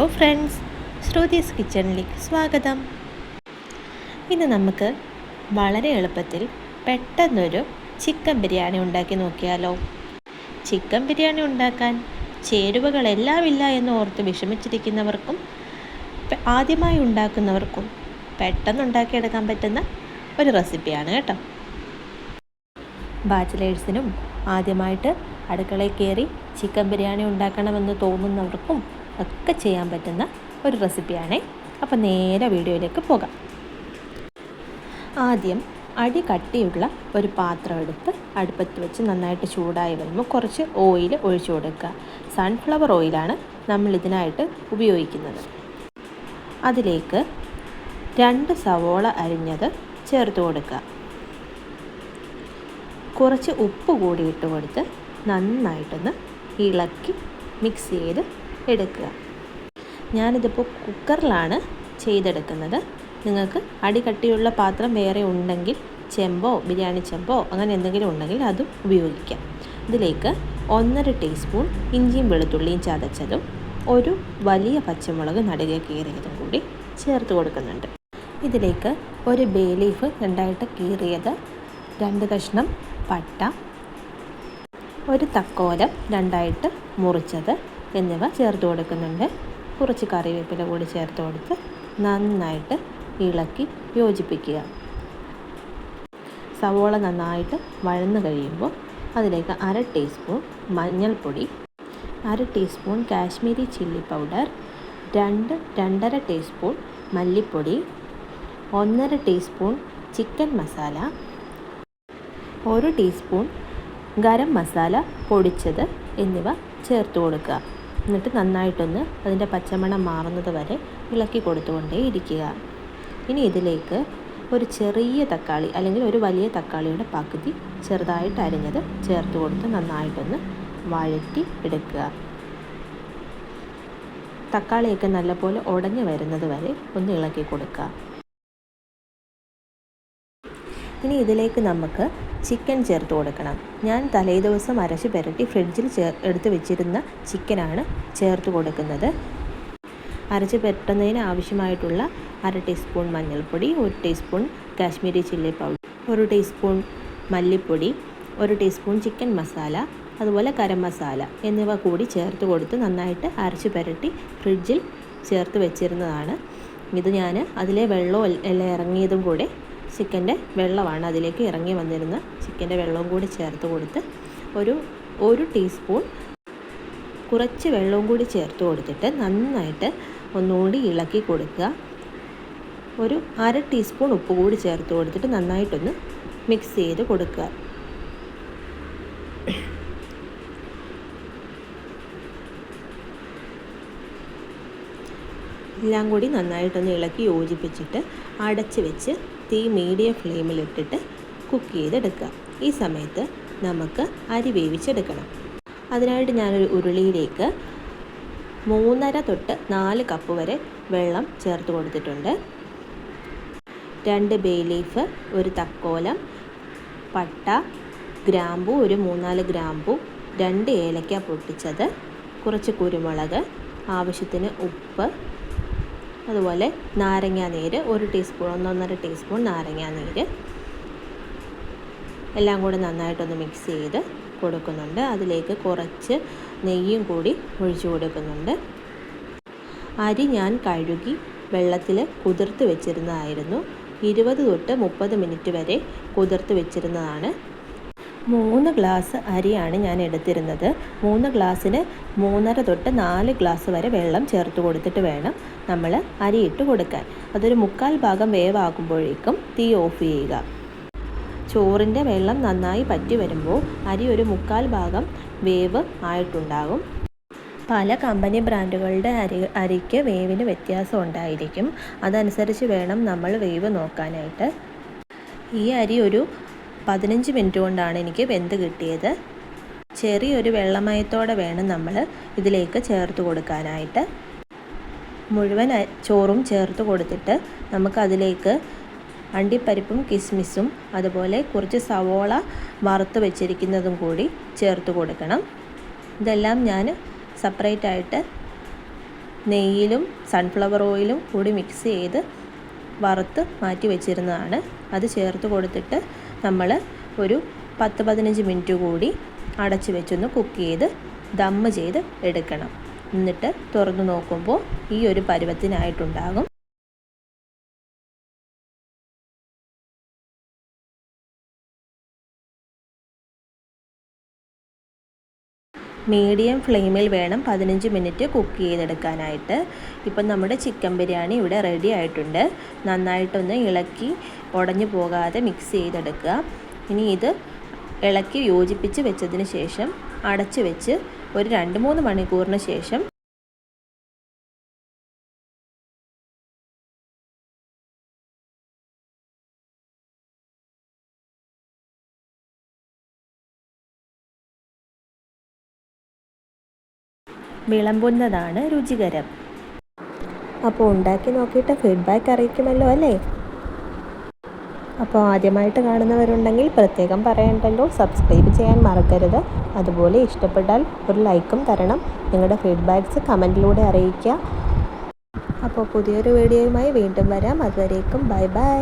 Hello friends, Shruthi's കിച്ചണിലേക്ക് സ്വാഗതം. ഇന്ന് നമുക്ക് വളരെ എളുപ്പത്തിൽ പെട്ടെന്നൊരു ചിക്കൻ ബിരിയാണി ഉണ്ടാക്കി നോക്കിയാലോ. ചിക്കൻ ബിരിയാണി ഉണ്ടാക്കാൻ ചേരുവകളെല്ലാം ഇല്ല എന്ന് ഓർത്ത് വിഷമിച്ചിരിക്കുന്നവർക്കും ആദ്യമായി ഉണ്ടാക്കുന്നവർക്കും പെട്ടെന്ന് ഉണ്ടാക്കിയെടുക്കാൻ പറ്റുന്ന ഒരു റെസിപ്പിയാണ് കേട്ടോ. ബാച്ചിലേഴ്സിനും ആദ്യമായിട്ട് അടുക്കളയിൽ കയറി ചിക്കൻ ബിരിയാണി ഉണ്ടാക്കണമെന്ന് തോന്നുന്നവർക്കും ഒക്കെ ചെയ്യാൻ പറ്റുന്ന ഒരു റെസിപ്പിയാണേ. അപ്പോൾ നേരെ വീഡിയോയിലേക്ക് പോകാം. ആദ്യം അടി കട്ടിയുള്ള ഒരു പാത്രം എടുത്ത് അടുപ്പത്ത് വെച്ച് നന്നായിട്ട് ചൂടായി വരുമ്പോൾ കുറച്ച് ഓയിൽ ഒഴിച്ചു കൊടുക്കുക. സൺഫ്ലവർ ഓയിലാണ് നമ്മൾ ഇതിനായിട്ട് ഉപയോഗിക്കുന്നത്. അതിലേക്ക് 2 സവോള അരിഞ്ഞത് ചേർത്ത് കൊടുക്കുക. കുറച്ച് ഉപ്പ് കൂടി ഇട്ട് കൊടുത്ത് നന്നായിട്ടൊന്ന് ഇളക്കി മിക്സ് ചെയ്ത് എടുക്കുക. ഞാനിതിപ്പോൾ കുക്കറിലാണ് ചെയ്തെടുക്കുന്നത്. നിങ്ങൾക്ക് അടികട്ടിയുള്ള പാത്രം വേറെ ഉണ്ടെങ്കിൽ ചെമ്പോ ബിരിയാണി ചെമ്പോ അങ്ങനെ എന്തെങ്കിലും ഉണ്ടെങ്കിൽ അതും ഉപയോഗിക്കാം. ഇതിലേക്ക് 1.5 ടീസ്പൂൺ ഇഞ്ചിയും വെളുത്തുള്ളിയും ചതച്ചതും ഒരു വലിയ പച്ചമുളക് നടുകെ കീറിയതും കൂടി ചേർത്ത് കൊടുക്കുന്നുണ്ട്. ഇതിലേക്ക് ഒരു ബേ ലീഫ് 2 കീറിയത്, 2 കഷ്ണം പട്ട, ഒരു തക്കോലം 2 മുറിച്ചത് എന്നിവ ചേർത്ത് കൊടുക്കുന്നുണ്ട്. കുറച്ച് കറിവേപ്പില കൂടി ചേർത്ത് കൊടുത്ത് നന്നായിട്ട് ഇളക്കി യോജിപ്പിക്കുക. സവോള നന്നായിട്ട് വഴന്നു കഴിയുമ്പോൾ അതിലേക്ക് 1/2 ടീസ്പൂൺ മഞ്ഞൾപ്പൊടി, 1/2 teaspoon Kashmiri chilli powder, 2-2.5 teaspoon മല്ലിപ്പൊടി, 1.5 teaspoon chicken masala, 1 teaspoon garam masala പൊടിച്ചത് എന്നിവ ചേർത്ത് കൊടുക്കുക. എന്നിട്ട് നന്നായിട്ടൊന്ന് അതിൻ്റെ പച്ചമണം മാറുന്നത് വരെ ഇളക്കി കൊടുത്തുകൊണ്ടേ ഇരിക്കുക. ഇനി ഇതിലേക്ക് ഒരു ചെറിയ തക്കാളി അല്ലെങ്കിൽ ഒരു വലിയ തക്കാളിയുടെ പകുതി ചെറുതായിട്ട് അരിഞ്ഞത് ചേർത്ത് കൊടുത്ത് നന്നായിട്ടൊന്ന് വഴറ്റി എടുക്കുക. തക്കാളിയൊക്കെ നല്ലപോലെ ഉടഞ്ഞു വരുന്നത് വരെ ഒന്ന് ഇളക്കി കൊടുക്കുക. ഇനി ഇതിലേക്ക് നമുക്ക് ചിക്കൻ ചേർത്ത് കൊടുക്കണം. ഞാൻ തലേദിവസം അരച്ച് പുരട്ടി ഫ്രിഡ്ജിൽ എടുത്ത് വെച്ചിരുന്ന ചിക്കനാണ് ചേർത്ത് കൊടുക്കുന്നത്. അരച്ച് പുരട്ടുന്നതിന് ആവശ്യമായിട്ടുള്ള 1/2 ടീസ്പൂൺ മഞ്ഞൾപ്പൊടി, 1 teaspoon Kashmiri chilli powder, 1 teaspoon മല്ലിപ്പൊടി, 1 ടീസ്പൂൺ ചിക്കൻ മസാല, അതുപോലെ ഗരം മസാല എന്നിവ കൂടി ചേർത്ത് കൊടുത്ത് നന്നായിട്ട് അരച്ച് പുരട്ടി ഫ്രിഡ്ജിൽ ചേർത്ത് വെച്ചിരുന്നതാണ്. ഇത് ഞാൻ അതിലെ വെള്ളം എല്ലാം ഇറങ്ങിയതും കൂടെ ചിക്കൻ്റെ വെള്ളമാണ് അതിലേക്ക് ഇറങ്ങി വന്നിരുന്ന ചിക്കൻ്റെ വെള്ളവും കൂടി ചേർത്ത് കൊടുത്ത് ഒരു ടീസ്പൂൺ കുറച്ച് വെള്ളവും കൂടി ചേർത്ത് കൊടുത്തിട്ട് നന്നായിട്ട് ഒന്നുകൂടി ഇളക്കി കൊടുക്കുക. ഒരു 1/2 ടീസ്പൂൺ ഉപ്പ് കൂടി ചേർത്ത് കൊടുത്തിട്ട് നന്നായിട്ടൊന്ന് മിക്സ് ചെയ്ത് കൊടുക്കുക. എല്ലാം കൂടി നന്നായിട്ടൊന്ന് ഇളക്കി യോജിപ്പിച്ചിട്ട് അടച്ച് വെച്ച് തീ മീഡിയം ഫ്ലെയിമിലിട്ടിട്ട് കുക്ക് ചെയ്തെടുക്കുക. ഈ സമയത്ത് നമുക്ക് അരി വേവിച്ചെടുക്കണം. അതിനായിട്ട് ഞാനൊരു ഉരുളിയിലേക്ക് 3.5 തൊട്ട് 4 കപ്പ് വരെ വെള്ളം ചേർത്ത് കൊടുത്തിട്ടുണ്ട്. 2 ബേ ലീഫ്, 1 തക്കോലം, പട്ട, ഗ്രാമ്പൂ ഒരു 3-4 ഗ്രാമ്പൂ, 2 ഏലക്ക പൊട്ടിച്ചത്, കുറച്ച് കുരുമുളക്, ആവശ്യത്തിന് ഉപ്പ്, അതുപോലെ നാരങ്ങാനീര് 1 ടീസ്പൂൺ 1.5 ടീസ്പൂൺ നാരങ്ങാനീര് എല്ലാം കൂടി നന്നായിട്ടൊന്ന് മിക്സ് ചെയ്ത് കൊടുക്കുന്നുണ്ട്. അതിലേക്ക് കുറച്ച് നെയ്യും കൂടി ഒഴിച്ചു കൊടുക്കുന്നുണ്ട്. അരി ഞാൻ കഴുകി വെള്ളത്തിൽ കുതിർത്ത് വെച്ചിരുന്നതായിരുന്നു. 20 തൊട്ട് 30 മിനിറ്റ് വരെ കുതിർത്ത് വെച്ചിരുന്നതാണ്. 3 ഗ്ലാസ് അരിയാണ് ഞാൻ എടുത്തിരുന്നത്. 3 ഗ്ലാസ്സിന് 3.5 തൊട്ട് 4 ഗ്ലാസ് വരെ വെള്ളം ചേർത്ത് കൊടുത്തിട്ട് വേണം നമ്മൾ അരി ഇട്ട് കൊടുക്കാൻ. അതൊരു 3/4 ഭാഗം വേവാകുമ്പോഴേക്കും തീ ഓഫ് ചെയ്യുക. ചോറിൻ്റെ വെള്ളം നന്നായി പറ്റി വരുമ്പോൾ അരി ഒരു 3/4 ഭാഗം വേവ് ആയിട്ടുണ്ടാകും. പല കമ്പനി ബ്രാൻഡുകളുടെ അരിക്ക് വേവിന് വ്യത്യാസം ഉണ്ടായിരിക്കും. അതനുസരിച്ച് വേണം നമ്മൾ വേവ് നോക്കാനായിട്ട്. ഈ അരി ഒരു 15 മിനിറ്റ് കൊണ്ടാണ് എനിക്ക് വെന്ത് കിട്ടിയത്. ചെറിയൊരു വെള്ളമയത്തോടെ വേണം നമ്മൾ ഇതിലേക്ക് ചേർത്ത് കൊടുക്കാനായിട്ട്. മുഴുവൻ ചോറും ചേർത്ത് കൊടുത്തിട്ട് നമുക്കതിലേക്ക് അണ്ടിപ്പരിപ്പും കിസ്മിസും അതുപോലെ കുറച്ച് സവോള വറുത്ത് വെച്ചിരിക്കുന്നതും കൂടി ചേർത്ത് കൊടുക്കണം. ഇതെല്ലാം ഞാൻ സെപ്പറേറ്റ് ആയിട്ട് നെയ്യിലും സൺഫ്ലവർ ഓയിലും കൂടി മിക്സ് ചെയ്ത് വറുത്ത് മാറ്റി വെച്ചിരുന്നതാണ്. അത് ചേർത്ത് കൊടുത്തിട്ട് നമ്മൾ ഒരു 10-15 മിനിറ്റ് കൂടി അടച്ച് വെച്ചൊന്ന് കുക്ക് ചെയ്ത് ദമ്മ് ചെയ്ത് എടുക്കണം. എന്നിട്ട് തുറന്ന് നോക്കുമ്പോൾ ഈ ഒരു പരുവത്തിനായിട്ടുണ്ടാകും. മീഡിയം ഫ്ലെയിമിൽ വേണം 15 മിനിറ്റ് കുക്ക് ചെയ്തെടുക്കാനായിട്ട്. ഇപ്പം നമ്മുടെ ചിക്കൻ ബിരിയാണി ഇവിടെ റെഡി ആയിട്ടുണ്ട്. നന്നായിട്ടൊന്ന് ഇളക്കി ഉടഞ്ഞു പോകാതെ മിക്സ് ചെയ്തെടുക്കുക. ഇനി ഇത് ഇളക്കി യോജിപ്പിച്ച് വെച്ചതിന് ശേഷം അടച്ച് വെച്ച് ഒരു 2-3 മണിക്കൂറിന് ശേഷം വിളമ്പുന്നതാണ് രുചികരം. അപ്പോൾ ഉണ്ടാക്കി നോക്കിയിട്ട് ഫീഡ്ബാക്ക് അറിയിക്കുമല്ലോ അല്ലേ? അപ്പോൾ ആദ്യമായിട്ട് കാണുന്നവരുണ്ടെങ്കിൽ പ്രത്യേകം പറയണ്ടല്ലോ, സബ്സ്ക്രൈബ് ചെയ്യാൻ മറക്കരുത്. അതുപോലെ ഇഷ്ടപ്പെട്ടാൽ ഒരു ലൈക്കും തരണം. നിങ്ങളുടെ ഫീഡ്ബാക്ക്സ് കമൻറ്റിലൂടെ അറിയിക്കുക. അപ്പോൾ പുതിയൊരു വീഡിയോയുമായി വീണ്ടും വരാം. അതുവരേക്കും ബൈ ബൈ.